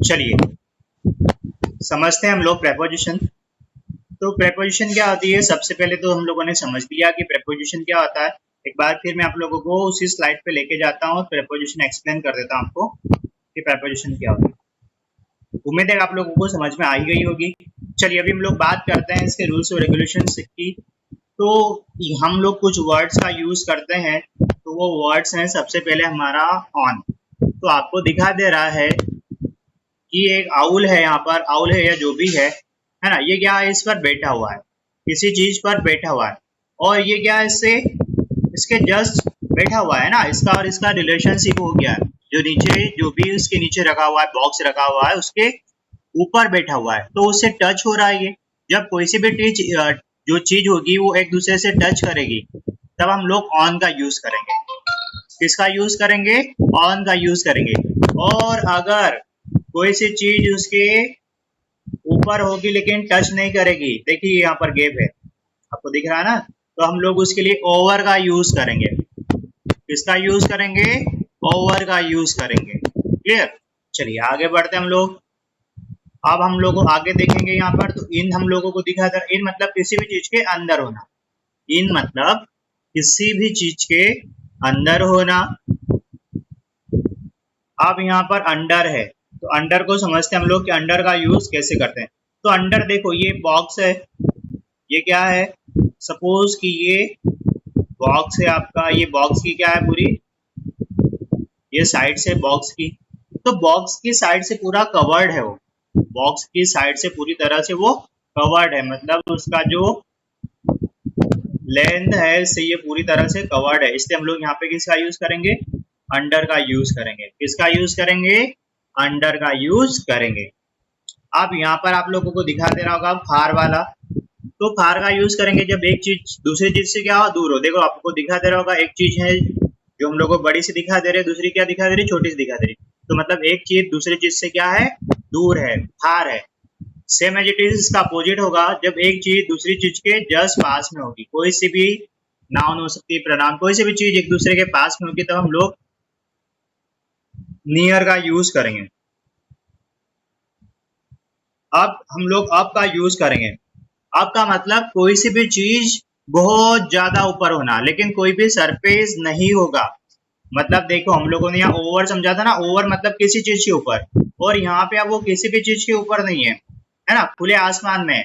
चलिए समझते हैं हम लोग प्रेपोजिशन। तो प्रेपोजिशन क्या होती है, सबसे पहले तो हम लोगों ने समझ लिया कि प्रेपोजिशन क्या होता है। एक बार फिर मैं आप लोगों को उसी स्लाइड पे लेके जाता हूँ, प्रेपोजिशन एक्सप्लेन कर देता हूँ आपको कि प्रेपोजिशन क्या होती है। उम्मीद है आप लोगों को समझ में आ ही गई होगी। चलिए अभी हम लोग बात करते हैं इसके रूल्स और रेगुलेशंस की। तो हम लोग कुछ वर्ड्स का यूज करते हैं, तो वो वर्ड्स हैं सबसे पहले हमारा ऑन। तो आपको दिखा दे रहा है कि एक आउल है, यहाँ पर आउल है या जो भी है ना, ये क्या है, इस पर बैठा हुआ है, किसी चीज पर बैठा हुआ है। और ये क्या है, इससे इसके जस्ट बैठा हुआ है ना, इसका और इसका रिलेशनशिप हो गया है। जो नीचे जो भी उसके नीचे रखा हुआ है, बॉक्स रखा हुआ है, उसके ऊपर बैठा हुआ है, तो उससे टच हो रहा है। ये जब कोई सी भी जो चीज होगी वो एक दूसरे से टच करेगी, तब हम लोग ऑन का यूज करेंगे। किसका यूज करेंगे? ऑन का यूज करेंगे। और अगर कोई सी चीज उसके ऊपर होगी लेकिन टच नहीं करेगी, देखिए यहाँ पर गैप है, आपको दिख रहा है ना, तो हम लोग उसके लिए ओवर का यूज करेंगे। किसका यूज करेंगे? ओवर का यूज करेंगे। क्लियर? चलिए आगे बढ़ते हैं हम लोग। अब हम लोग आगे देखेंगे यहाँ पर, तो इन हम लोगों को दिखा था, इन मतलब किसी भी चीज के अंदर होना। इन मतलब किसी भी चीज के अंदर होना। अब यहाँ पर अंडर है, तो अंडर को समझते हैं हम लोग कि अंडर का यूज कैसे करते हैं। तो अंडर देखो, ये बॉक्स है, ये क्या है, सपोज कि ये बॉक्स है आपका, ये बॉक्स की क्या है पूरी, ये साइड से बॉक्स की, तो बॉक्स की साइड से पूरा कवर्ड है, वो बॉक्स की साइड से पूरी तरह से वो कवर्ड है, मतलब उसका जो लेंथ है इससे ये पूरी तरह से कवर्ड है। इसलिए हम लोग यहाँ पे किसका यूज करेंगे? अंडर का यूज करेंगे। किसका यूज करेंगे? अंडर का यूज करेंगे। अब यहाँ पर आप लोगों को दिखा दे रहा होगा फार वाला, तो फार का यूज करेंगे जब एक चीज दूसरी चीज से क्या हो, दूर हो। देखो आपको दिखा दे रहा होगा, एक चीज है जो हम लोग को बड़ी सी दिखा दे रही है, दूसरी क्या दिखा दे रही है, छोटी सी दिखा दे रही है। तो मतलब एक चीज दूसरी चीज से क्या है, दूर है, फार है। सेम एज इट इज इसका अपोजिट होगा, जब एक चीज दूसरी चीज के जस्ट पास में होगी, कोई सी भी नाउन हो सकती है, प्रनाउन, कोई सी भी चीज एक दूसरे के पास में होगी, तब हम लोग नियर का यूज करेंगे। अब हम लोग अब का यूज करेंगे। अब का मतलब कोई सी भी चीज बहुत ज्यादा ऊपर होना, लेकिन कोई भी सरफेस नहीं होगा। मतलब देखो हम लोगों ने यहाँ ओवर समझा था ना, ओवर मतलब किसी चीज के ऊपर, और यहाँ पे अब वो किसी भी चीज के ऊपर नहीं है ना, खुले आसमान में।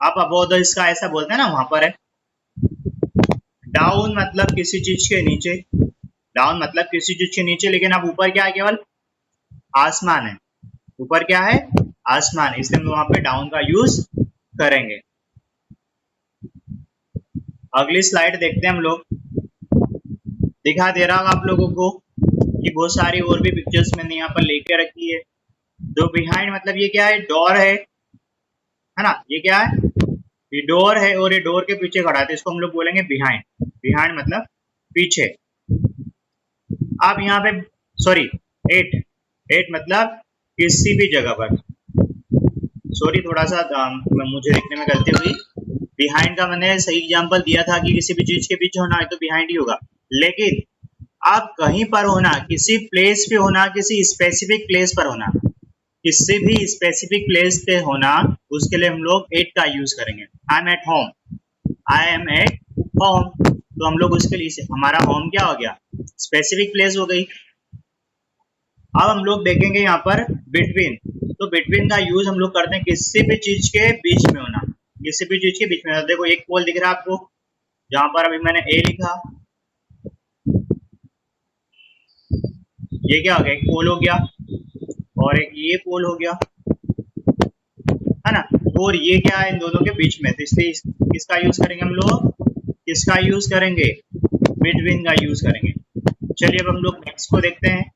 आप अबोव द स्काई ऐसा बोलते हैं ना, वहां पर है। डाउन मतलब किसी चीज के नीचे, डाउन मतलब किसी चीज के नीचे, लेकिन अब ऊपर क्या है, केवल आसमान है। ऊपर क्या है? आसमान, इसलिए हम वहां पे डाउन का यूज करेंगे। अगली स्लाइड देखते हैं हम लोग। दिखा दे रहा होगा आप लोगों को कि बहुत सारी और भी पिक्चर्स मैंने यहाँ पर लेके रखी है। जो बिहाइंड मतलब ये क्या है, डोर है ना, ये क्या है, ये डोर है, और ये डोर के पीछे खड़ा है, तो इसको हम लोग बोलेंगे बिहाइंड। बिहाइंड मतलब पीछे। आप यहाँ पे सॉरी, एट, एट मतलब किसी भी जगह पर, सॉरी थोड़ा सा मुझे लिखने में गलती हुई। बिहाइंड का मैंने सही एग्जांपल दिया था कि किसी भी चीज के पीछे होना है तो बिहाइंड ही होगा, लेकिन आप कहीं पर होना, किसी प्लेस पे होना, किसी स्पेसिफिक प्लेस पर होना, किसी भी स्पेसिफिक प्लेस पे होना, उसके लिए हम लोग एट का यूज करेंगे। I am at home, I am at home, तो हम लोग उसके लिए हमारा होम क्या हो गया, स्पेसिफिक प्लेस हो गई। अब हम लोग देखेंगे यहाँ पर बिटवीन, तो बिटवीन का यूज हम लोग करते हैं किसी भी चीज के बीच में होना, किसी भी चीज के बीच में होना। देखो एक पोल दिख रहा है आपको, जहां पर अभी मैंने ए लिखा, ये क्या हो गया, एक पोल हो गया, और एक ये पोल हो गया, है ना, और ये क्या है, इन दोनों के बीच में, तो इसलिए किसका यूज करेंगे हम लोग, किसका यूज करेंगे, बिटवीन का यूज करेंगे। चलिए अब हम लोग नेक्स्ट को देखते हैं।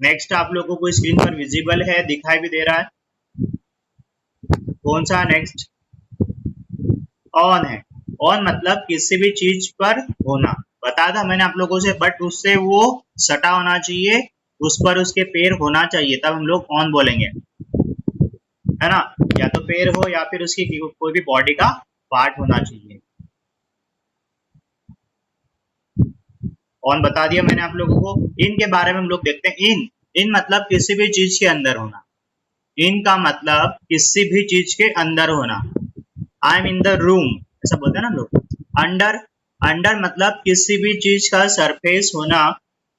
नेक्स्ट आप लोगों को स्क्रीन पर विजिबल है, दिखाई भी दे रहा है, कौन सा नेक्स्ट, ऑन है। ऑन मतलब किसी भी चीज पर होना, बताया था मैंने आप लोगों से, बट उससे वो सटा होना चाहिए, उस पर उसके पैर होना चाहिए, तब हम लोग ऑन बोलेंगे, है ना, या तो पैर हो या फिर उसकी कोई भी बॉडी का पार्ट होना चाहिए। ऑन बता दिया मैंने आप लोगों को। इन के बारे में हम लोग देखते हैं। इन इन मतलब किसी भी चीज के अंदर होना, इन का मतलब किसी भी चीज के अंदर होना। I am in the room ऐसा बोलते हैं ना लोग। अंडर, अंडर मतलब किसी भी चीज का सरफेस होना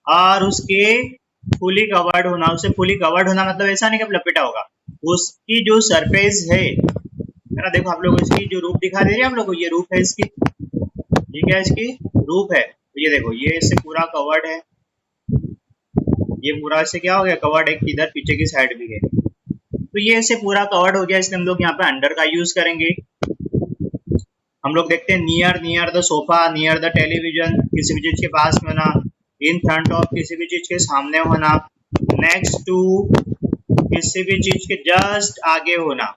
और उसके फुली कवर्ड होना। उसे फुली कवर्ड होना मतलब ऐसा नहीं कि लपेटा होगा, उसकी जो सरफेस है ना, देखो आप लोग इसकी जो रूप दिखा दे रही है आप लोग को, ये रूप है इसकी, ये क्या है इसकी रूप है। तो ये देखो ये इससे पूरा कवर्ड है, ये पूरा इससे क्या हो गया कवर्ड, एक इधर पीछे की साइड भी है, तो ये इससे पूरा कवर्ड हो गया, इसलिए हम लोग यहाँ पे अंडर का यूज करेंगे। हम लोग देखते हैं near, near the sofa, near the television, किसी भी चीज के पास में होना। इन फ्रंट ऑफ किसी भी चीज के सामने होना। नेक्स्ट टू किसी भी चीज के जस्ट आगे होना।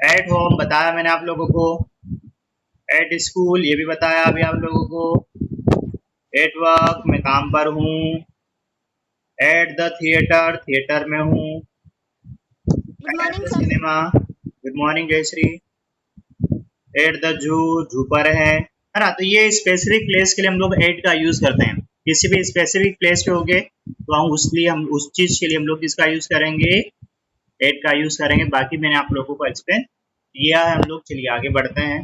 एट होम बताया मैंने आप लोगों को, एट स्कूल ये भी बताया अभी आप लोगों को, एट वर्क मैं काम पर हूँ, एट द थिएटर थिएटर में हूँ, good at morning the sir. Cinema, good morning Jayashree, at the zoo zoo पर है ना। तो ये स्पेसिफिक प्लेस के लिए हम लोग एट का यूज करते हैं। किसी भी स्पेसिफिक प्लेस पे हो गए तो हम उस चीज के लिए हम लोग किसका यूज करेंगे, एट का यूज करेंगे। बाकी मैंने आप लोगों को एक्सप्लेन किया है। हम लोग चलिए आगे बढ़ते हैं।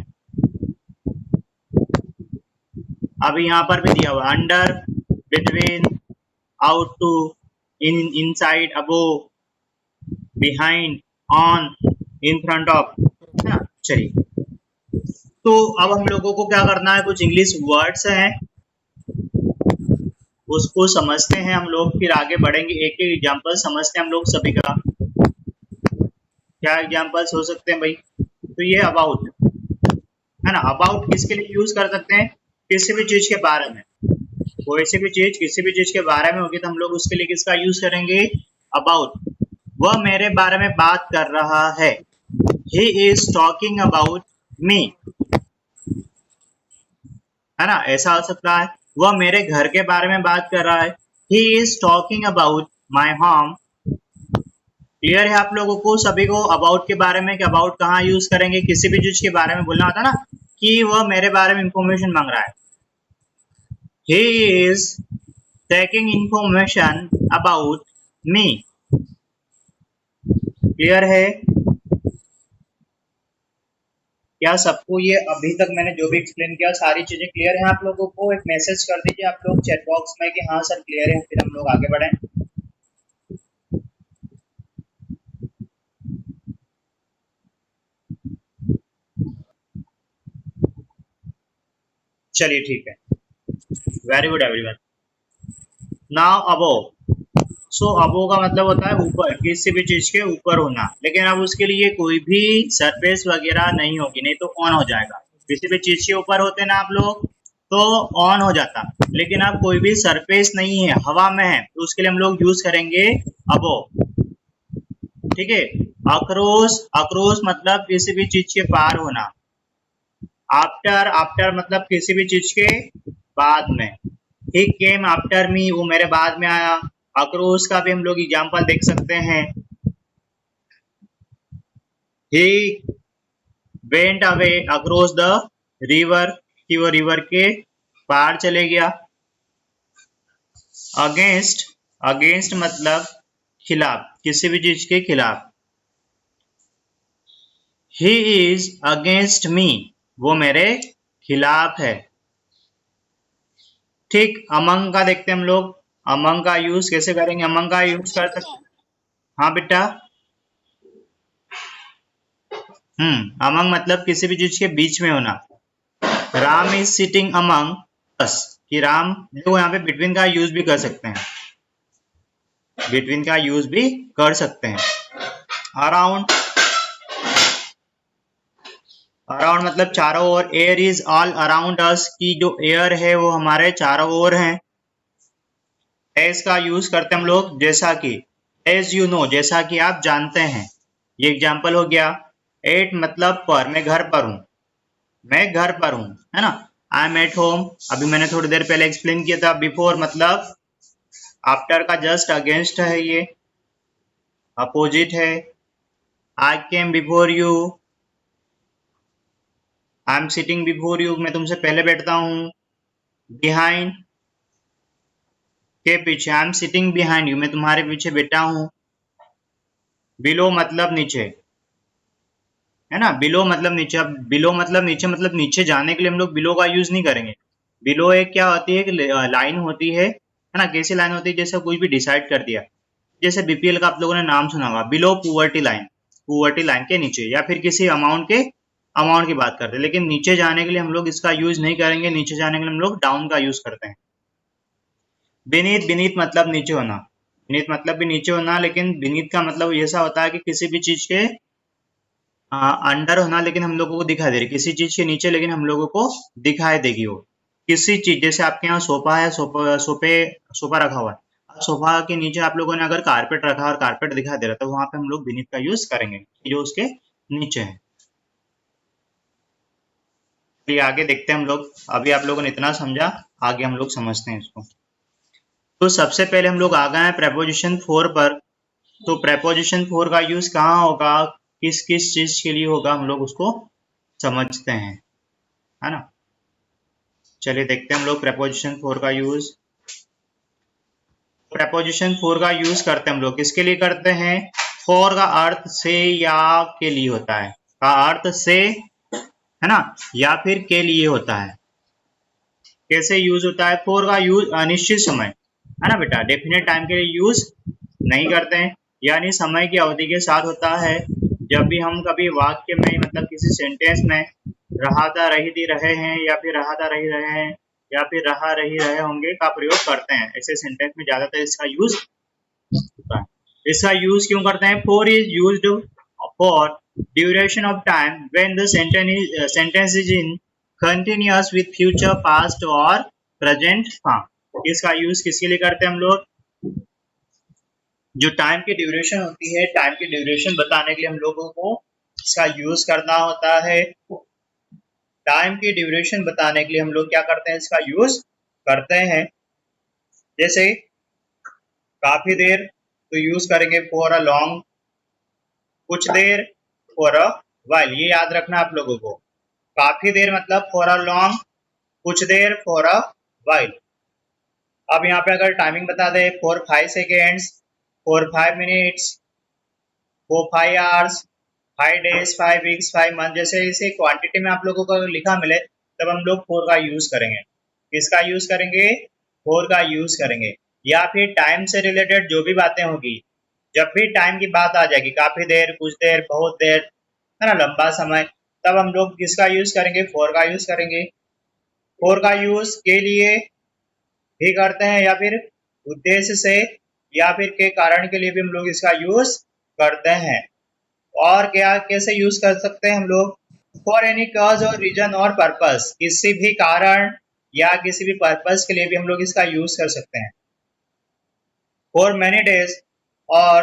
अभी यहाँ पर भी दिया हुआ under, between, out to, in, inside, above, behind, on, in front of, है ना। चलिए तो अब हम लोगों को क्या करना है, कुछ इंग्लिश वर्ड्स हैं उसको समझते हैं हम लोग, फिर आगे बढ़ेंगे। एक एक एग्जांपल समझते हैं हम लोग सभी का। क्या एग्जांपल्स हो सकते हैं भाई, तो ये अबाउट है ना। अबाउट किसके लिए यूज कर सकते हैं, किसी भी चीज के बारे में, कोई सी भी चीज किसी भी चीज के बारे में होगी तो हम लोग उसके लिए किसका यूज करेंगे, अबाउट। वह मेरे बारे में बात कर रहा है, he is talking about me, है ना, ऐसा हो सकता है। वह मेरे घर के बारे में बात कर रहा है, he is talking about my home. Clear है आप लोगों को सभी को अबाउट के बारे में, कि अबाउट कहाँ यूज करेंगे, किसी भी चीज के बारे में बोलना होता ना कि वह मेरे बारे में इंफॉर्मेशन मांग रहा है। He is taking information about me. Clear है क्या सबको, ये अभी तक मैंने जो भी एक्सप्लेन किया सारी चीजें क्लियर है आप लोगों को। एक मैसेज कर दीजिए आप लोग चैट बॉक्स में कि हाँ सर क्लियर है, फिर हम लोग आगे बढ़ें। चलिए ठीक है, वेरी गुड एवरीवन। नाउ अबो, सो अबो का मतलब होता है ऊपर, किसी भी चीज के ऊपर होना। लेकिन अब उसके लिए कोई भी सरफेस वगैरह नहीं होगी, नहीं तो ऑन हो जाएगा। किसी भी चीज के ऊपर होते ना आप लोग तो ऑन हो जाता, लेकिन अब कोई भी सरफेस नहीं है, हवा में है, तो उसके लिए हम लोग यूज करेंगे अबो। ठीक है। अक्रोस, अक्रोस मतलब किसी भी चीज के पार होना। आफ्टर, आफ्टर मतलब किसी भी चीज के बाद में। ही केम आफ्टर मी, वो मेरे बाद में आया। अक्रोस का भी हम लोग एग्जाम्पल देख सकते हैं, he went away across the river, कि वो रिवर के पार चले गया। अगेंस्ट, अगेंस्ट मतलब खिलाफ, किसी भी चीज के खिलाफ। ही इज अगेंस्ट मी, वो मेरे खिलाफ है। ठीक, अमंग का देखते हैं हम लोग, अमंग का यूज कैसे करेंगे, अमंग का यूज कर सकते। हाँ बेटा, अमंग मतलब किसी भी चीज के बीच में होना। राम इज सिटिंग अमंग अस, कि राम, देखो यहाँ पे बिटवीन का यूज भी कर सकते हैं, बिटवीन का यूज भी कर सकते हैं। अराउंड, अराउंड मतलब चारों ओर। Air is all around us, की जो एयर है वो हमारे चारों ओर है। एज का यूज करते हैं हम लोग, जैसा कि, एज यू नो, जैसा कि आप जानते हैं। ये एग्जाम्पल हो गया। एट मतलब पर, मैं घर पर हूँ, मैं घर पर हूँ, है ना। आई एम एट होम, अभी मैंने थोड़ी देर पहले एक्सप्लेन किया था। बिफोर मतलब आफ्टर का जस्ट अगेंस्ट है, ये अपोजिट है। I came before you, I am sitting before you, मैं तुमसे पहले बैठता हूँ। बिहाइंड, के पीछे, I am sitting behind you, मैं तुम्हारे पीछे बैठा हूँ। बिलो मतलब नीचे, है ना, बिलो मतलब नीचे। अब बिलो मतलब नीचे, मतलब नीचे जाने के लिए हम लोग बिलो का यूज नहीं करेंगे। बिलो एक क्या होती है कि लाइन होती है ना, कैसी लाइन होती है, जैसे कुछ भी डिसाइड कर दिया, जैसे बीपीएल का आप लोगों ने नाम सुना होगा, below poverty line, poverty line के नीचे, या फिर किसी अमाउंट की बात करते हैं। लेकिन नीचे जाने के लिए हम लोग इसका यूज नहीं करेंगे, नीचे जाने के लिए हम लोग डाउन का यूज करते हैं। बीनीथ, बीनीथ मतलब नीचे होना, बीनीथ मतलब भी नीचे होना, लेकिन बीनीथ का मतलब ऐसा होता है कि किसी भी चीज के अंडर होना, लेकिन हम लोगों को दिखाई दे रही, किसी चीज के नीचे लेकिन हम लोगों को दिखाई देगी वो किसी चीज। जैसे आपके यहाँ सोफा है, सोफा रखा हुआ है, अब सोफा के नीचे आप लोगों ने अगर कारपेट रखा और कारपेट दिखाई दे रहा है, तो वहां पे हम लोग बीनीथ का यूज करेंगे, जो उसके नीचे है। फिर आगे देखते हैं हम लोग, अभी आप लोगों ने इतना समझा, आगे हम लोग समझते हैं इसको। तो सबसे पहले हम लोग आ गए हैं प्रेपोजिशन फोर पर। तो प्रेपोजिशन फोर का यूज कहाँ होगा, किस किस चीज के लिए होगा, हम लोग उसको समझते हैं, है ना। चलिए देखते हैं हम लोग प्रेपोजिशन फोर का यूज। प्रेपोजिशन फोर का यूज करते हैं हम लोग, किसके लिए करते हैं, फॉर का अर्थ से या के लिए होता है, का अर्थ से, है ना, या फिर के लिए होता है। कैसे यूज होता है, फॉर का यूज अनिश्चित समय, है ना बेटा, डेफिनेट टाइम के लिए यूज नहीं करते हैं, यानी समय की अवधि के साथ होता है। जब भी हम कभी वाक्य में, मतलब किसी सेंटेंस में रहा था रही थी रहे हैं, या फिर रहा था रही रहे हैं, या फिर रहा रही रहे होंगे का प्रयोग करते हैं, ऐसे सेंटेंस में ज्यादातर इसका यूज होता है। इसका यूज क्यों करते हैं, four is used for duration of time when the sentence is in continuous with future, past और प्रेजेंट फॉर्म। इसका यूज किसके लिए करते हैं हम लोग, जो टाइम की ड्यूरेशन होती है, टाइम की ड्यूरेशन बताने के लिए हम लोगों को इसका यूज करना होता है। टाइम की ड्यूरेशन बताने के लिए हम लोग क्या करते हैं, इसका यूज करते हैं। जैसे काफी देर, तो यूज करेंगे फॉर अ लॉन्ग, कुछ देर फॉर अ वाइल, ये याद रखना आप लोगों को। काफी देर मतलब फॉर अ लॉन्ग, कुछ देर फॉर अ वाइल। अब यहाँ पे अगर टाइमिंग बता दे, for 5 seconds, for 5 minutes, for 5 hours, 5 days, 5 weeks, 5 month, जैसे इसे क्वांटिटी में आप लोगों को लिखा मिले, तब हम लोग फोर का यूज करेंगे। किसका यूज करेंगे, फोर का यूज करेंगे। या फिर टाइम से रिलेटेड जो भी बातें होगी, जब भी टाइम की बात आ जाएगी, काफी देर, कुछ देर, बहुत देर, है ना, लंबा समय, तब हम लोग किसका यूज करेंगे, फोर का यूज करेंगे। फोर का यूज के लिए भी करते हैं, या फिर उद्देश्य से, या फिर के कारण के लिए भी हम लोग इसका यूज करते हैं। और क्या कैसे यूज कर सकते हैं हम लोग, फॉर एनी कॉज और रीजन और पर्पस, किसी भी कारण या किसी भी पर्पस के लिए भी हम लोग इसका यूज कर सकते हैं। फॉर मैनी डेज और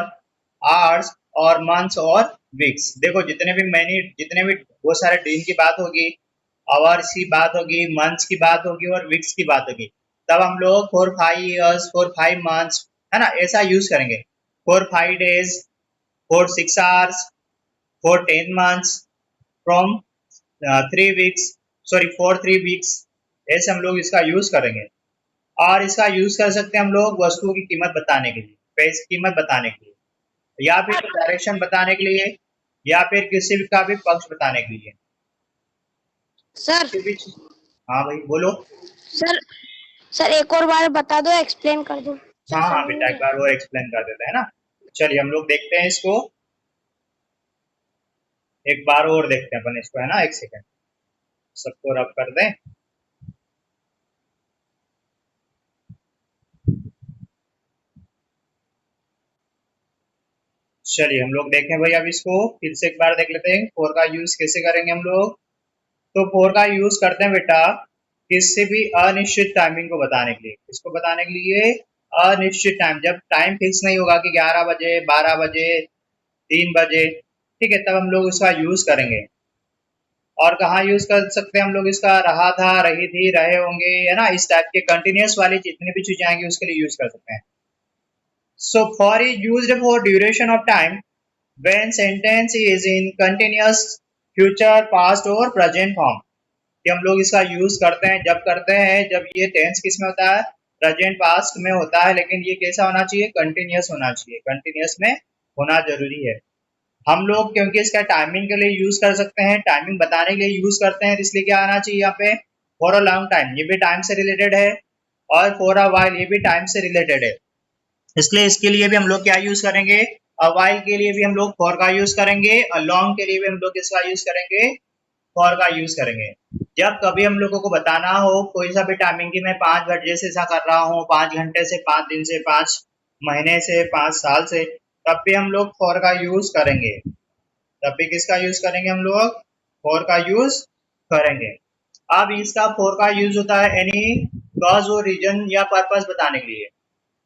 आवर्स और मंथ्स और वीक्स, देखो जितने भी बहुत सारे दिन की बात होगी, आवर्स की बात होगी, मंथ्स की बात होगी और वीक्स की बात होगी, तब हम लोग फॉर 5 ईयर्स, फॉर 5 मंथ्स, है ना, ऐसा यूज करेंगे। For 5 days, for 6 hours, for 10 months, from 3 weeks, sorry for 3 weeks, ऐसे हम लोग इसका यूज करेंगे। और इसका यूज कर सकते हैं हम लोग वस्तुओं की कीमत बताने के लिए, पैसे कीमत बताने के लिए, या फिर डायरेक्शन बताने के लिए, या फिर किसी भी का भी पक्ष बताने के लिए। सर इसके बीच, हाँ भाई बोलो। सर सर एक और बार बता दो, एक्सप्लेन कर दो। हाँ समझ हाँ नहीं बेटा, एक आया। बार और एक्सप्लेन कर देते हैं ना। चलिए हम लोग देखते हैं इसको, एक बार और देखते हैं अपन इसको, है ना, एक सेकेंड, सबको रब कर दें। चलिए हम लोग देखें भाई, अब इसको फिर से एक बार देख लेते हैं, फोर का यूज कैसे करेंगे हम लोग। तो फोर का यूज करते हैं बेटा किसी भी अनिश्चित टाइमिंग को बताने के लिए, इसको बताने के लिए अनिश्चित टाइम, जब टाइम फिक्स नहीं होगा कि 11 बजे, 12 बजे, 3 बजे, ठीक है, तब हम लोग इसका यूज करेंगे। और कहाँ यूज कर सकते हैं हम लोग इसका, रहा था, रही थी, रहे होंगे, है ना, इस टाइप के कंटिन्यूस वाली जितनी भी चीजें आएंगी उसके लिए यूज कर सकते हैं। So for is used for duration of time when sentence is in continuous future, past और present form, कि हम लोग इसका यूज करते हैं, जब करते हैं जब ये टेंस किस में होता है, प्रेजेंट पास्ट में होता है, लेकिन ये कैसा होना चाहिए, कंटिन्यूस होना चाहिए, कंटिन्यूस में होना जरूरी है। हम लोग क्योंकि इसका टाइमिंग के लिए यूज कर सकते हैं, टाइमिंग बताने के लिए यूज करते हैं, इसलिए क्या आना चाहिए यहाँ पे, फॉर अ लॉन्ग टाइम, ये भी टाइम से रिलेटेड है, और फॉर अ वाइल ये भी टाइम से रिलेटेड है, इसलिए इसके लिए भी हम लोग क्या यूज करेंगे, अ वाइल के लिए भी हम लोग फॉर का यूज करेंगे, और लॉन्ग के लिए भी हम लोग किसका यूज करेंगे, फॉर का यूज करेंगे। जब कभी हम लोगों को बताना हो कोई सा भी टाइमिंग की मैं 5 घंटे से ऐसा कर रहा हूँ, 5 घंटे से, 5 दिन से, 5 महीने से, 5 साल से, तब भी हम लोग फॉर का यूज करेंगे, तब भी किसका यूज करेंगे, हम लोग फॉर का यूज करेंगे। अब इसका फॉर का यूज होता है एनी कॉज और रीजन या पर्पस बताने के लिए,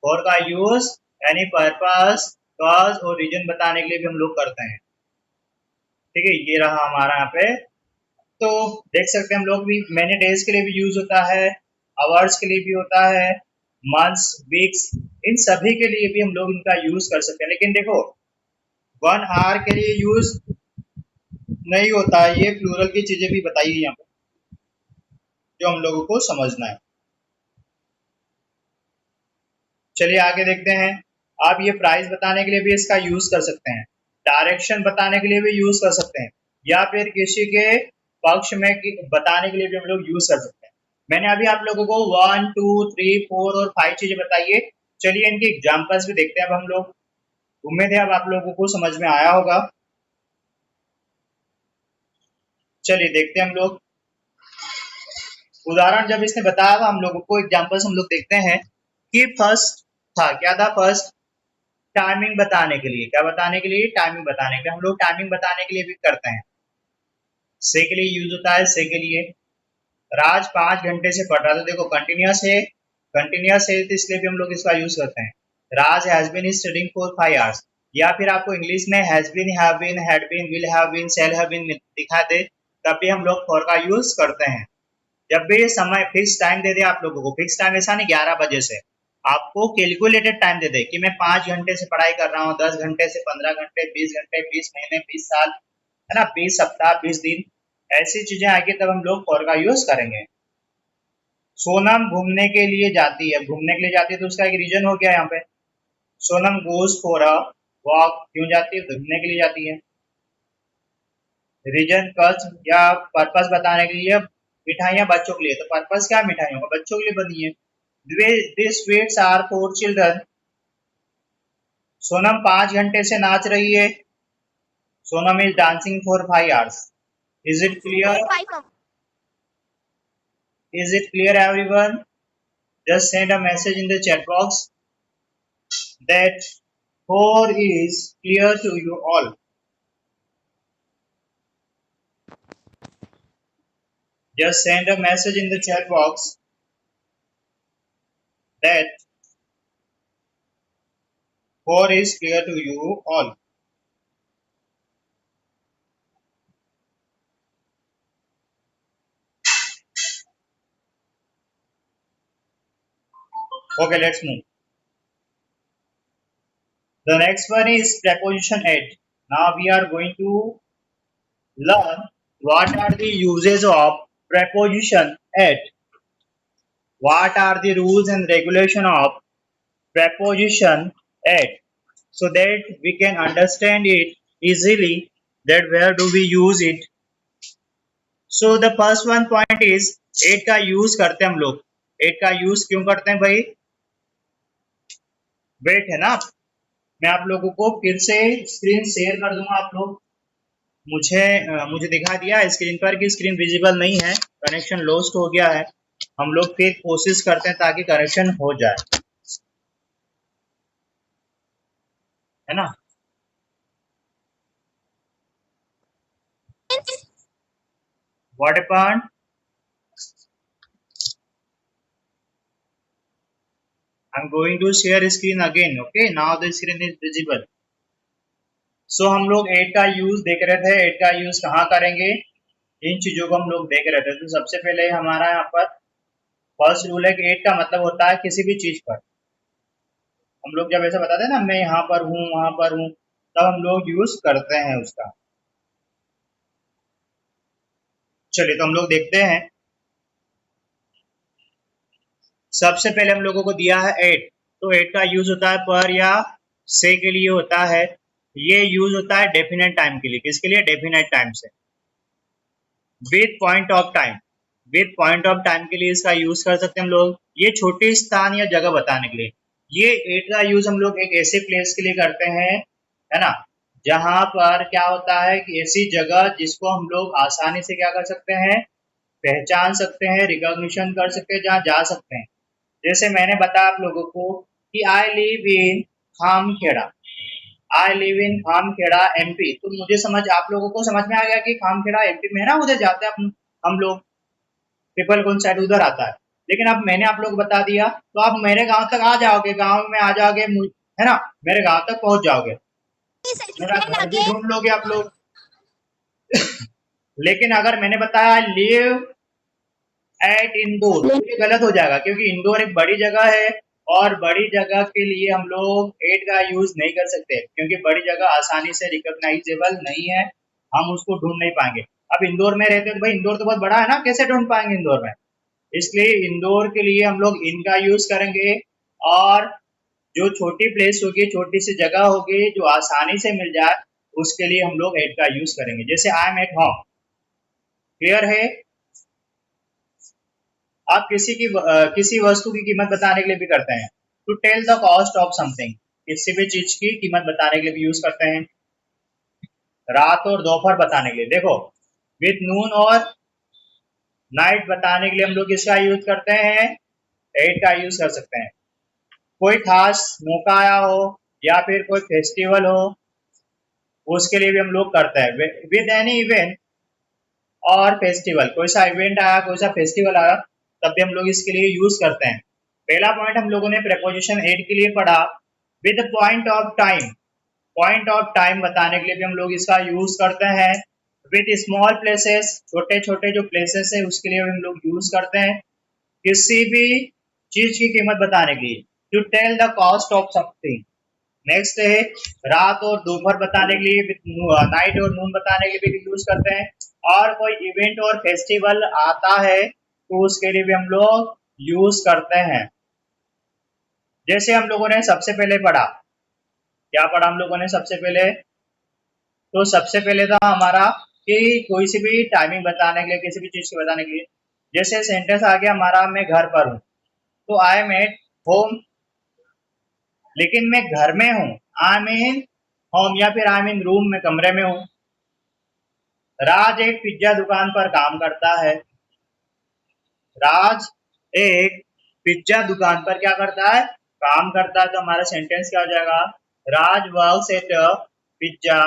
फॉर का यूज एनी पर्पस, कॉज और रीजन बताने के लिए भी हम लोग करते हैं। ठीक है, ये रहा हमारा यहाँ पे। तो देख सकते हैं हम लोग भी, मैनी डेज के लिए भी यूज होता है, आवर्स के लिए भी होता है, मंथ्स, वीक्स, इन सभी के लिए भी हम लोग इनका यूज कर सकते हैं। लेकिन देखो 1 आवर के लिए यूज नहीं होता है, ये प्लूरल की चीजें भी बताई गई यहाँ पे जो हम लोगों को समझना है। चलिए आगे देखते हैं। आप ये प्राइस बताने के लिए भी इसका यूज कर सकते हैं, डायरेक्शन बताने के लिए भी यूज कर सकते हैं, या फिर किसी के पक्ष में बताने के लिए भी हम लोग यूज कर सकते हैं। मैंने अभी आप लोगों को 1, 2, 3, 4 और 5 चीजें बताई है। चलिए इनकी एग्जाम्पल्स भी देखते हैं अब हम लोग। उम्मीद है अब आप लोगों को समझ में आया होगा। चलिए देखते हैं हम लोग उदाहरण। जब इसने बताया था हम लोगों को एग्जाम्पल्स, हम लोग देखते हैं कि फर्स्ट था, क्या था फर्स्ट, टाइमिंग बताने के लिए, क्या बताने के लिए, टाइमिंग बताने के लिए। हम लोग टाइमिंग बताने के लिए भी करते हैं, से के लिए यूज होता है, से के लिए। राज 5 घंटे से पढ़ रहा था, देखो कंटिन्यूस है, कंटिन्यूस है तो इसलिए भी हम लोग इसका यूज करते हैं। Raj has been studying for 5 hours, या फिर आपको इंग्लिश में has been, have been, had been, will have been, shall have been दिखा दे, तब भी हम लोग फॉर का यूज करते हैं। जब भी समय फिक्स टाइम दे दे आप लोगों को, फिक्स टाइम ऐसा नहीं 11 बजे से, आपको कैलकुलेटेड टाइम दे दे कि मैं 5 घंटे से पढ़ाई कर रहा हूँ, 10 घंटे से, 15 घंटे, 20 घंटे, 20 महीने, 20 साल, है ना, 20 सप्ताह, 20 दिन, ऐसी चीजें आएगी तब हम लोग फॉर का यूज करेंगे। सोनम घूमने के लिए जाती है, घूमने के लिए जाती है तो उसका एक रीजन हो गया यहाँ पे। Sonam goes for a walk, क्यों जाती है, घूमने के लिए जाती है। रीजन कज या पर्पस बताने के लिए, मिठाइयाँ बच्चों के लिए, तो पर्पस क्या, मिठाइयों का बच्चों के लिए बनी है। This sweets are for children, Sonam 5 घंटे से नाच रही है, Sonam is dancing for 5 hours. Is it clear, is it clear everyone? Just send a message in the chat box that 4 is clear to you all. Just send a message in the chat box that 4 is clear to you all. Okay, let's move. The next one is preposition at. Now we are going to learn what are the uses of preposition at. What are the rules and regulation of preposition at, so that we can understand it easily, that where do we use it. So the first one point is at का use करते हैं हम लोग। Eight का use क्यों करते हैं भाई, वेट है ना। मैं आप लोगों को फिर से स्क्रीन शेयर कर दूंगा, आप लोग मुझे दिखा दिया स्क्रीन पर कि स्क्रीन विजिबल नहीं है, कनेक्शन लॉस्ट हो गया है। हम लोग फिर कोशिश करते हैं ताकि कनेक्शन हो जाए, है ना। What happened, I'm going to share screen again. Okay, now the screen is visible. So हम लोग एट का यूज देख रहे थे, एट का यूज कहाँ करेंगे, इन चीजों को हम लोग देख रहे थे। तो सबसे पहले हमारा यहाँ पर फर्स्ट रूल है कि एट का मतलब होता है किसी भी चीज पर। हम लोग जब ऐसा बताते हैं ना, मैं यहाँ पर हूँ, वहां पर हूँ, तब हम लोग यूज करते हैं उसका। चलिए तो हम लोग देखते हैं। सबसे पहले हम लोगों को दिया है 8, तो 8 का यूज होता है पर या से के लिए होता है। ये यूज होता है डेफिनेट टाइम के लिए। किसके लिए? डेफिनेट टाइम से। With point of time, with point of time के लिए इसका यूज कर सकते हैं हम लोग, ये छोटे स्थान या जगह बताने के लिए। ये 8 का यूज हम लोग एक ऐसे प्लेस के लिए करते हैं, है ना, जहां पर क्या होता है कि ऐसी जगह जिसको हम लोग आसानी से क्या कर सकते हैं, पहचान सकते हैं, रिकॉग्निशन कर सकते हैं, जहां जा सकते हैं। जैसे मैंने बताया आप लोगों को कि I live in Khamkheda, I live in Khamkheda MP. तो मुझे आप लोगों को समझ में आ गया कि खामखेड़ा एमपी में है ना, उधर जाते हैं हम लोग, ट्रिपल कौन साइड उधर आता है। लेकिन अब मैंने आप लोग को बता दिया तो आप मेरे गांव तक आ जाओगे, गांव में आ जाओगे, है ना, मेरे गांव तक पहुंच जाओगे, मेरा घर भी ढूंढ लोगे आप लोग। लेकिन अगर मैंने बताया लिव एट इंदौर, तो ये गलत हो जाएगा, क्योंकि इंदौर एक बड़ी जगह है और बड़ी जगह के लिए हम लोग एट का यूज नहीं कर सकते, क्योंकि बड़ी जगह आसानी से रिकॉग्नाइजेबल नहीं है, हम उसको ढूंढ नहीं पाएंगे। अब इंदौर में रहते तो भाई इंदौर तो बहुत बड़ा है ना, कैसे ढूंढ पाएंगे इंदौर में, इसलिए इंदौर के लिए हम लोग इन का यूज करेंगे। और जो छोटी प्लेस होगी, छोटी सी जगह होगी जो आसानी से मिल जाए, उसके लिए हम लोग एट का यूज करेंगे। जैसे I am at home, clear है। आप किसी वस्तु की कीमत बताने के लिए भी करते हैं, to tell the cost of something, किसी भी चीज की कीमत बताने के लिए भी यूज करते हैं। रात और दोपहर बताने के लिए, देखो विद नून और नाइट बताने के लिए हम लोग किसका यूज करते हैं, एट का यूज कर सकते हैं। कोई खास मौका आया हो या फिर कोई फेस्टिवल हो, उसके लिए भी हम लोग करते हैं। विद एनी इवेंट और फेस्टिवल, कोई सा इवेंट आया, कोई सा फेस्टिवल आया, तब भी हम लोग इसके लिए यूज करते हैं। पहला पॉइंट हम लोगों ने प्रीपोजिशन एट के लिए पढ़ा, with point of time, point of time बताने के लिए भी हम लोग इसका यूज करते हैं। विद स्मॉल प्लेसेस, छोटे छोटे जो प्लेसेस है उसके लिए भी हम लोग यूज करते हैं। किसी भी चीज की कीमत बताने के लिए, to tell the cost of something. Next है रात और दोपहर बताने के लिए, नाइट और नून बताने के लिए भी यूज करते हैं। और कोई इवेंट और फेस्टिवल आता है तो उसके लिए भी हम लोग यूज करते हैं। जैसे हम लोगों ने सबसे पहले पढ़ा, क्या पढ़ा हम लोगों ने सबसे पहले, तो सबसे पहले था हमारा कि कोई सी भी टाइमिंग बताने के लिए, किसी भी चीज को बताने के लिए, जैसे सेंटेंस आ गया हमारा, मैं घर पर हूँ, तो आई एम एट होम, लेकिन मैं घर में हूँ, आई एम इन होम, या फिर आई एम इन रूम, में कमरे में हूँ। राज एक पिज्जा दुकान पर काम करता है, राज एक पिज्जा दुकान पर क्या करता है, काम करता है। तो हमारा सेंटेंस क्या हो जाएगा, Raj works at a pizza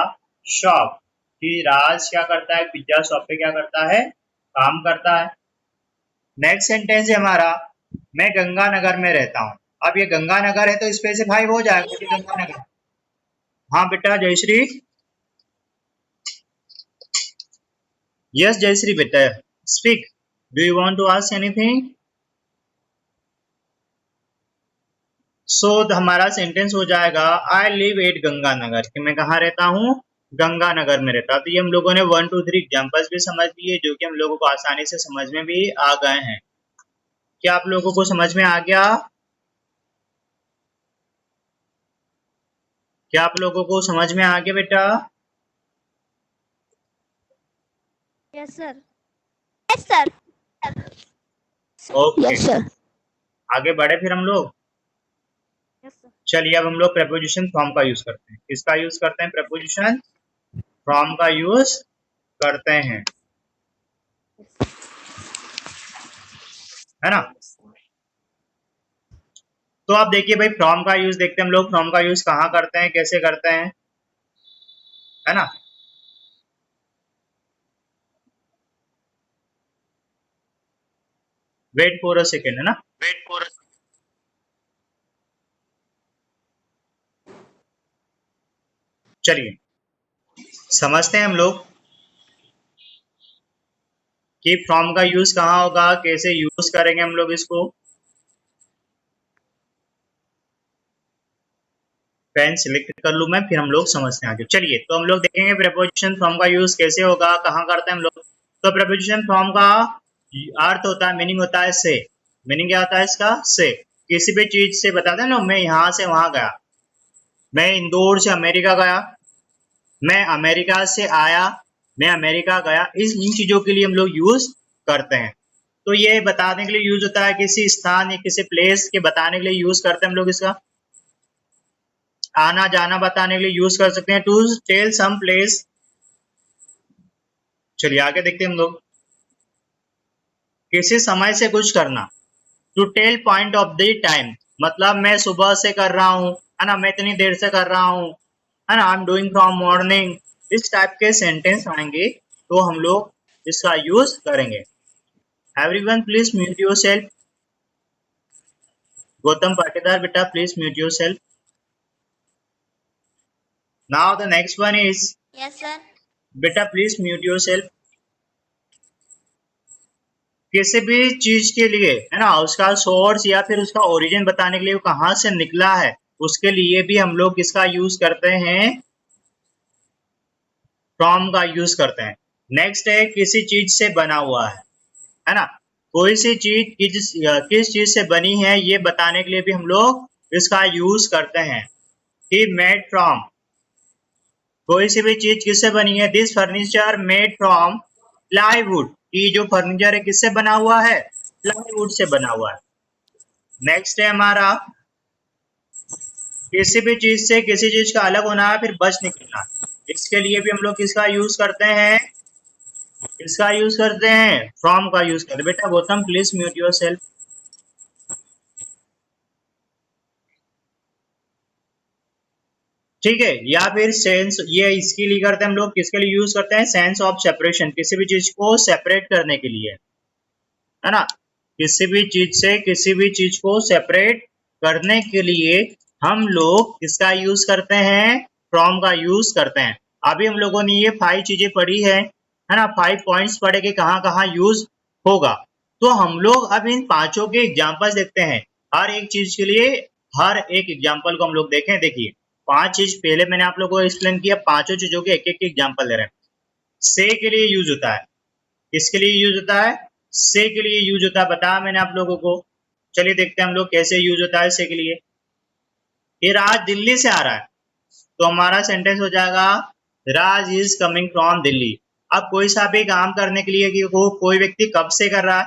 shop, कि राज क्या करता है, पिज्जा शॉप पे क्या करता है, काम करता है। नेक्स्ट सेंटेंस है हमारा, मैं गंगानगर में रहता हूँ। अब ये गंगानगर है तो स्पेसिफाई हो जाएगा कि गंगानगर। हाँ बेटा जयश्री, यस जयश्री बेटा, speak, do you want to ask anything. So हमारा सेंटेंस हो जाएगा, आई लिव एट गंगानगर, कि मैं कहाँ रहता हूँ, गंगानगर में रहता। तो ये हम लोगों ने 1 2 3 एग्जाम्पल्स भी समझ लिए, जो कि हम लोगों को आसानी से समझ में भी आ गए हैं। क्या आप लोगों को समझ में आ गया? क्या आप लोगों को समझ में आ गया बेटा? Yes sir, yes sir, okay, yes sir, आगे बढ़े फिर हम लोग। Yes sir. चलिए अब हम लोग प्रेपोजिशन फ्रॉम का यूज करते हैं। किसका यूज करते हैं? प्रेपोजिशन फ्रॉम का यूज करते हैं, है ना। तो आप देखिए भाई, फ्रॉम का यूज देखते हैं हम लोग, फ्रॉम का यूज कहाँ करते हैं, कैसे करते हैं, है ना। वेट फॉर अ सेकेंड, है ना, वेट फॉर। चलिए समझते हैं हम लोग कि फ्रॉम का यूज कहाँ होगा, कैसे यूज करेंगे हम लोग इसको। पेन सिलेक्ट कर लूं मैं, फिर हम लोग समझते हैं आगे। चलिए तो हम लोग देखेंगे प्रेपोजिशन फ्रॉम का यूज कैसे होगा, कहाँ करते हैं हम लोग। तो प्रेपोजिशन फ्रॉम का अर्थ होता है, मीनिंग होता है से, मीनिंग क्या होता है इसका? से। किसी भी चीज से बताते हैं ना, मैं यहाँ से वहां गया, मैं इंदौर से अमेरिका गया, मैं अमेरिका से आया, मैं अमेरिका गया, इन चीजों के लिए हम लोग यूज करते हैं। तो ये बताने के लिए यूज होता है, किसी स्थान या किसी प्लेस के बताने के लिए यूज करते हैं हम लोग इसका। आना जाना बताने के लिए यूज कर सकते हैं, टू टेल सम प्लेस। चलिए आगे देखते हैं हम लोग। किसी समय से कुछ करना, to tell point of the time, मतलब मैं सुबह से कर रहा हूँ, है ना, मैं इतनी देर से कर रहा हूँ, है ना, I am doing from morning. इस टाइप के सेंटेंस आएंगे तो हम लोग इसका यूज करेंगे। Everyone please mute yourself. Gautam Patidar बेटा please mute yourself. Now the next one is, yes sir. बेटा प्लीज म्यूट योर सेल्फ। किसी भी चीज के लिए, है ना, उसका सोर्स या फिर उसका ओरिजिन बताने के लिए, वो कहाँ से निकला है, उसके लिए भी हम लोग किसका यूज करते हैं? फ्रॉम का यूज करते हैं। नेक्स्ट है किसी चीज से बना हुआ है ना, कोई सी चीज किस चीज से बनी है ये बताने के लिए भी हम लोग इसका यूज करते हैं। ही मेड फ्रॉम, कोई सी भी चीज किससे बनी है? This furniture made from plywood, ये जो फर्नीचर है किससे बना हुआ है? प्लाईवुड से बना हुआ है। नेक्स्ट है हमारा, किसी भी चीज से किसी चीज का अलग होना है फिर बच निकलना, इसके लिए भी हम लोग किसका यूज करते हैं? इसका यूज करते हैं, फ्रॉम का यूज करते हैं। बेटा Gautam please mute your self. ठीक है, या फिर सेंस, ये इसके लिए करते हैं हम लोग, किसके लिए यूज करते हैं? सेंस ऑफ सेपरेशन, किसी भी चीज को सेपरेट करने के लिए, है ना, किसी भी चीज से किसी भी चीज को सेपरेट करने के लिए हम लोग किसका यूज करते हैं? फ्रॉम का यूज करते हैं। अभी हम लोगों ने ये 5 चीजें पढ़ी है ना, 5 पॉइंट्स पढ़े कि कहाँ कहाँ यूज होगा। तो हम लोग अब इन पांचों के एग्जाम्पल्स देखते हैं, हर एक चीज के लिए हर एक एग्जाम्पल को हम लोग देखें। देखिए 5 चीज पहले मैंने आप लोगों को एक्सप्लेन किया, पांचों चीजों के एक एक एग्जाम्पल दे रहे हैं। से के लिए यूज होता है, किसके लिए यूज होता है? से के लिए यूज होता है, बताया मैंने आप लोगों को। चलिए देखते हैं हम लोग कैसे यूज होता है से के लिए। ये राज दिल्ली से आ रहा है, तो हमारा सेंटेंस हो जाएगा राज इज कमिंग फ्रॉम दिल्ली। अब कोई सा भी काम करने के लिए कि वो कोई व्यक्ति कब से कर रहा है?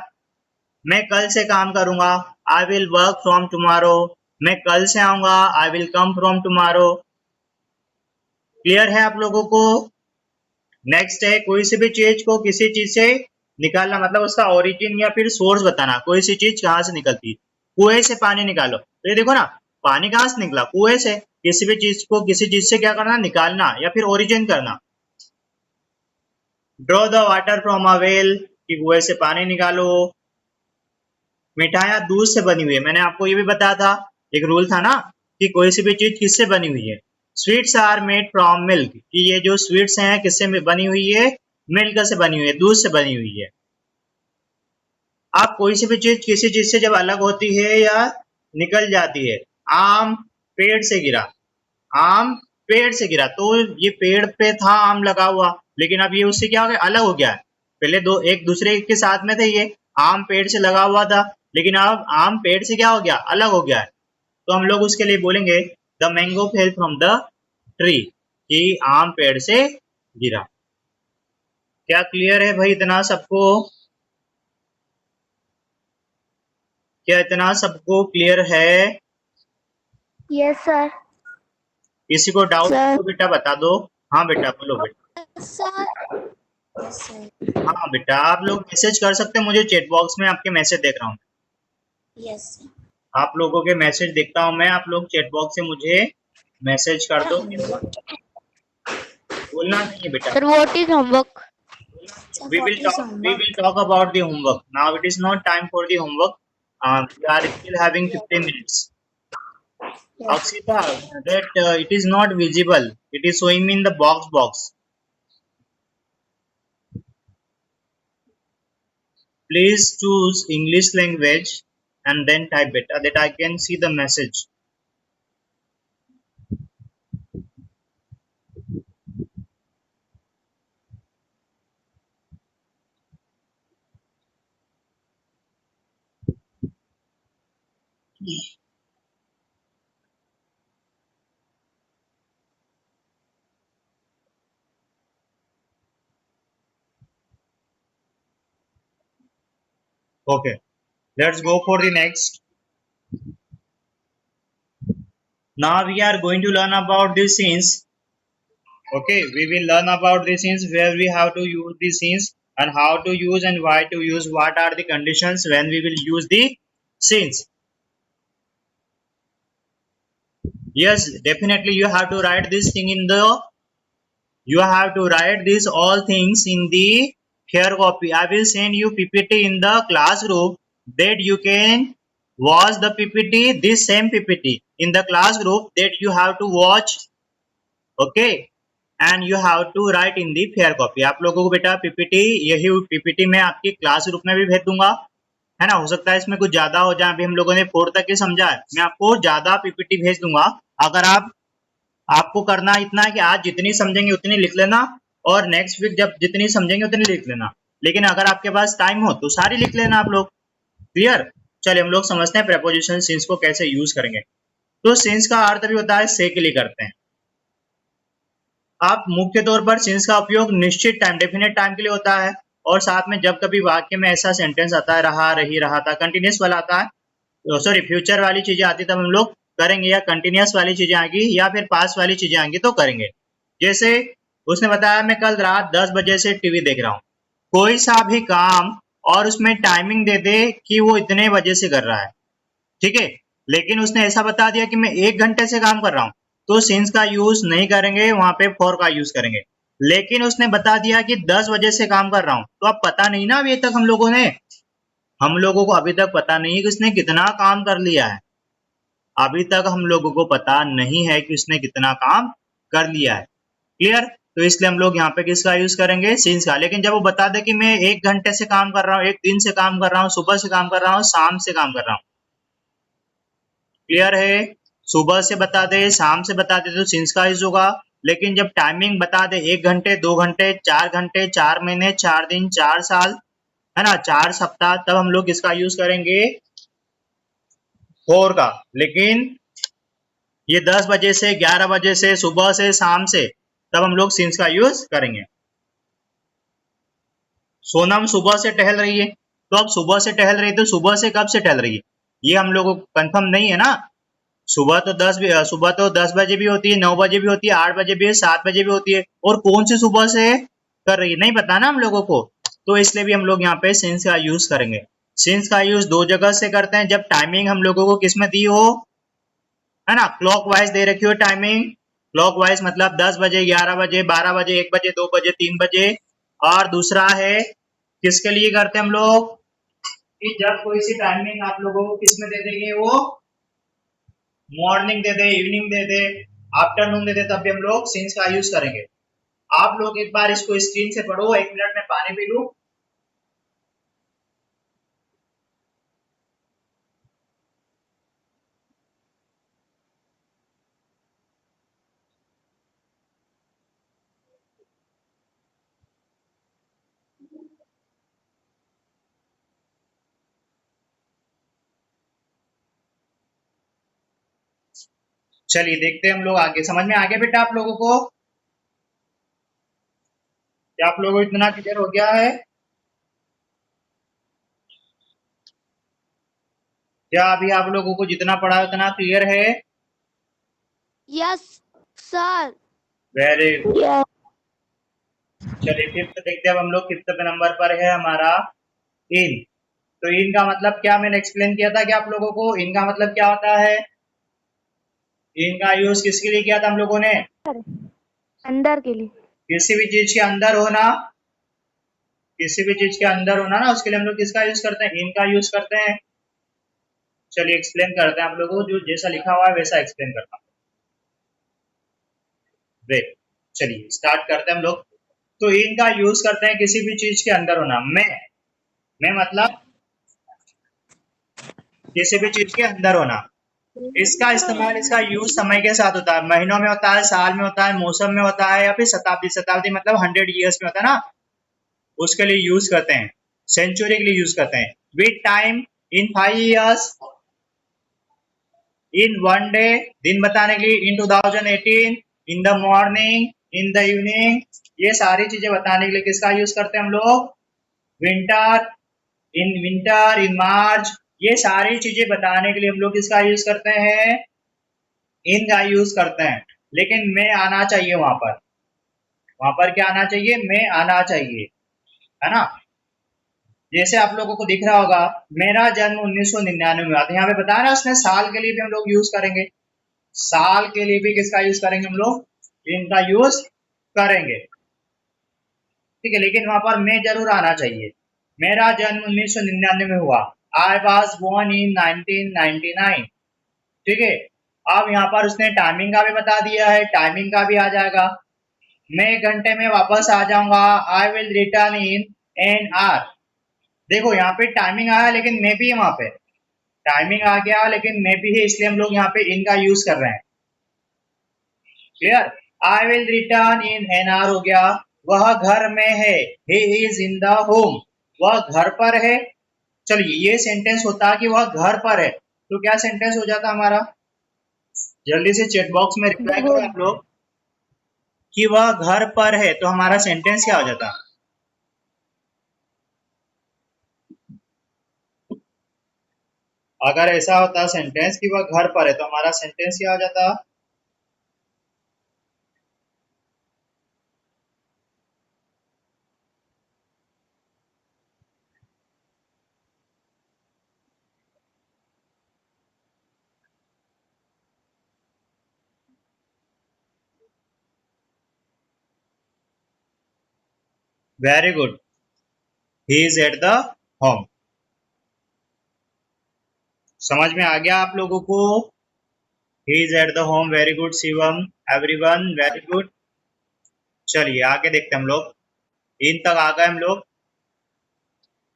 मैं कल से काम करूंगा, I will work from tomorrow. मैं कल से आऊंगा, I will come from tomorrow. Clear है आप लोगों को? नेक्स्ट है कोई सी भी चीज को किसी चीज से निकालना, मतलब उसका ओरिजिन या फिर सोर्स बताना, कोई सी चीज कहाँ से निकलती। कुएं से पानी निकालो, तो ये देखो ना, पानी कहाँ से निकला? कुएं से। किसी भी चीज को किसी चीज से क्या करना? निकालना या फिर ओरिजिन करना। Draw the water from a well, कि कुएं से पानी निकालो। मिठाइयाँ दूध से बनी हुई है, मैंने आपको ये भी बताया था, एक रूल था ना कि कोई सी भी चीज किससे बनी हुई है। Sweets are made from milk, कि ये जो स्वीट्स हैं किससे बनी हुई है? मिल्क से बनी हुई है, दूध से बनी हुई है। आप कोई सी भी चीज किसी चीज से जब अलग होती है या निकल जाती है, आम पेड़ से गिरा, आम पेड़ से गिरा, तो ये पेड़ पे था आम लगा हुआ, लेकिन अब ये उससे क्या हो गया? अलग हो गया है। पहले दो एक दूसरे के साथ में थे, ये आम पेड़ से लगा हुआ था, लेकिन अब आम पेड़ से क्या हो गया? अलग हो गया है। तो हम लोग उसके लिए बोलेंगे the mango fell from the tree, कि आम पेड़ से गिरा। क्या क्लियर है भाई इतना सबको? क्या इतना सबको क्लियर है? Yes sir. किसी को डाउट सर। तो बेटा बता दो। हाँ बेटा बोलो बेटा। सर। Yes sir. हाँ बेटा आप लोग मैसेज कर सकते हैं मुझे, चैट बॉक्स में आपके मैसेज देख रहा हूँ। Yes sir. आप लोगों के मैसेज देखता हूँ मैं, आप लोग चैट बॉक्स से मुझे मैसेज कर दो। बोलना नहीं है बेटा। Sir what is homework? Sir we will what is talk we homework? will talk about the homework now. It is not time for the homework. We are still having 15 minutes. Yes. Akshita, that it is not visible, it is showing me in the box. Please choose English language and then type it that I can see the message. Okay, let's go for the next. Now we are going to learn about the scenes. Okay, we will learn about the scenes where we have to use the scenes and how to use and why to use, what are the conditions when we will use the scenes. Yes, definitely you have to write this thing in the, you have to write these all things in the here copy. I will send you PPT in the classroom that you can watch the PPT, this same PPT in the classroom that you have to watch. Okay, and you have to write in the fair copy. आप लोगों को बेटा PPT, यही PPT मैं आपकी class group में भी भेज दूंगा, है ना. हो सकता है इसमें कुछ ज्यादा हो जाए, अभी हम लोगों ने 4 तक ही समझा है, मैं आपको ज्यादा पीपीटी भेज दूंगा. अगर आपको करना इतना है कि आज जितनी समझेंगे उतनी लिख लेना और नेक्स्ट वीक जब जितनी समझेंगे उतनी लिख लेना, लेकिन अगर आपके पास टाइम हो तो सारी लिख लेना आप लोग. क्लियर. चलिए हम लोग समझते हैं प्रेपोजिशन सिंस को कैसे यूज करेंगे. तो सिंस का अर्थ भी होता है से के लिए करते हैं. आप मुख्य तौर पर सिंस का उपयोग निश्चित टाइम, डेफिनेट टाइम के लिए होता है, और साथ में जब कभी वाक्य में ऐसा सेंटेंस आता है, रहा, रही, रहा था, कंटिन्यूस वाला आता है, सॉरी फ्यूचर वाली चीजें आती तब हम लोग करेंगे, या कंटिन्यूस वाली चीजें आएंगी या फिर पास वाली चीजें आएंगी तो करेंगे. जैसे उसने बताया मैं कल रात 10 बजे से टीवी देख रहा हूँ. कोई सा भी काम और उसमें टाइमिंग दे दे कि वो इतने बजे से कर रहा है, ठीक है, लेकिन उसने ऐसा बता दिया कि मैं 1 घंटे से काम कर रहा हूँ, तो सिंस का यूज नहीं करेंगे, वहां पे फॉर का यूज करेंगे. लेकिन उसने बता दिया कि 10 बजे से काम कर रहा हूं, तो अब पता नहीं ना अभी तक हम लोगों को अभी तक पता नहीं है कि उसने कितना काम कर लिया है. अभी तक हम लोगों को पता नहीं है कि उसने कितना काम कर लिया है. क्लियर. तो इसलिए हम लोग यहाँ पे किसका यूज करेंगे, सिंस का. लेकिन जब वो बता दे कि मैं 1 घंटे से काम कर रहा हूँ, 1 दिन से काम कर रहा हूँ, सुबह से काम कर रहा हूँ, शाम से काम कर रहा हूँ, क्लियर है, सुबह से बता दे, शाम से बता दे तो सिंस का यूज होगा. लेकिन जब टाइमिंग बता दे 1 घंटे, 2 घंटे, 4 घंटे, 4 महीने, 4 दिन, 4 साल, है ना, 4 सप्ताह, तब हम लोग किसका यूज करेंगे, फॉर का. लेकिन ये 10 बजे से, 11 बजे से, सुबह से, शाम से, तब हम लोग सिंस का यूज करेंगे. सोनम सुबह से टहल रही है, तो अब सुबह से टहल रही है तो सुबह से कब से टहल रही है, ये हम लोगों को कंफर्म नहीं है ना. सुबह तो 10 बजे भी होती है, 9 बजे भी होती है, 8 बजे भी है, 7 बजे भी होती है, और कौन सी सुबह से कर रही है नहीं पता ना हम लोगों को. तो इसलिए भी हम लोग यहाँ पे सिंस का यूज करेंगे. सिंस का यूज 2 जगह से करते हैं, जब टाइमिंग हम लोगों को किसमें दी हो, है ना, क्लॉक वाइज दे रखी हो टाइमिंग. क्लॉक वाइज मतलब 10 बजे, 11 बजे, 12 बजे, 1 बजे, 2 बजे, 3 बजे. और दूसरा है किसके लिए करते हैं हम लोग, कि जब कोई सी टाइमिंग आप लोगों को किसमें दे देंगे, वो मॉर्निंग दे दे, इवनिंग दे दे, आफ्टरनून दे दे, तब भी हम लोग सिंस का यूज करेंगे. आप लोग एक बार इसको स्क्रीन से पढ़ो, 1 मिनट में पानी पी लूं. चलिए देखते हैं हम लोग आगे. समझ में आ गया बेटा आप लोगों को, क्या आप लोगों को इतना क्लियर हो गया है, क्या अभी आप लोगों को जितना पढ़ा है उतना क्लियर है. Yes sir. Very good. Yes. चलिए फिफ्थ देखते हैं अब हम लोग. फिफ्थ पे नंबर पर है हमारा इन. तो इन का मतलब क्या मैंने एक्सप्लेन किया था कि आप लोगों को इन का मतलब क्या होता है. इन का यूज किसके लिए किया था हम लोगों ने, अंदर के लिए. किसी भी चीज के अंदर होना, किसी भी चीज के अंदर होना ना, उसके लिए हम लोग किसका यूज करते हैं, इन का यूज करते हैं. चलिए एक्सप्लेन करते हैं आप लोगों को, जो जैसा लिखा हुआ है वैसा एक्सप्लेन करता हूँ. वेट, चलिए स्टार्ट करते हैं हम लोग. तो इन का यूज करते हैं किसी भी चीज के अंदर होना. मैं मतलब किसी भी चीज के अंदर होना. इसका इस्तेमाल, इसका यूज समय के साथ होता है, महीनों में होता है, साल में होता है, मौसम में होता है, या फिर शताब्दी, शताब्दी मतलब 100 ईयर्स में होता है ना, उसके लिए यूज करते हैं. सेंचुरी के लिए यूज करते हैं. With time in 5 years, in one day, दिन बताने के लिए इन 2018, in the morning, in the evening, ये सारी चीजें बताने के लिए किसका यूज करते हैं हम लोग? विंटर, इन मार्च, ये सारी चीजें बताने के लिए हम लोग किसका यूज करते हैं? इन का यूज करते हैं। लेकिन मैं आना चाहिए वहां पर क्या आना चाहिए? मैं आना चाहिए, है ना। जैसे आप लोगों को दिख रहा होगा, मेरा जन्म 1999 में हुआ था, यहाँ पे बता रहा है उसमें साल के लिए भी हम लोग यूज करेंगे, साल के लिए भी किसका यूज करेंगे हम लोग? इनका यूज करेंगे, ठीक है। लेकिन वहां पर मैं जरूर आना चाहिए। मेरा जन्म 1999 में हुआ, आई वॉज बोर्न इन 1999, ठीक है। अब यहाँ पर उसने टाइमिंग का भी बता दिया है, टाइमिंग का भी आ जाएगा। मैं 1 घंटे में वापस आ जाऊंगा, I will return in an hour. देखो यहाँ पे टाइमिंग आया लेकिन मैं भी है, वहां पे टाइमिंग आ गया लेकिन मैं भी है, इसलिए हम लोग यहाँ पे इनका यूज कर रहे हैं। Clear? I will return in an hour हो गया, वह घर में है, he is in the home, वह घर पर है। चलिए ये सेंटेंस होता कि वह घर पर है, तो क्या सेंटेंस हो जाता हमारा? जल्दी से चैट बॉक्स में रिप्लाई The करो home. आप लोग कि वह घर पर है, तो हमारा सेंटेंस क्या हो जाता? अगर ऐसा होता सेंटेंस कि वह घर पर है, तो हमारा सेंटेंस क्या हो जाता? Very good, he is at the home. समझ में आ गया आप लोगों को? He is at the home, very good Shivam, everyone very good. चलिए आगे देखते हैं हम लोग, इन तक आ गए हम लोग।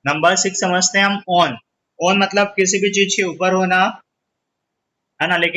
नंबर 6 समझते हैं हम, ऑन। ऑन मतलब किसी भी चीज के ऊपर होना, है ना। लेकिन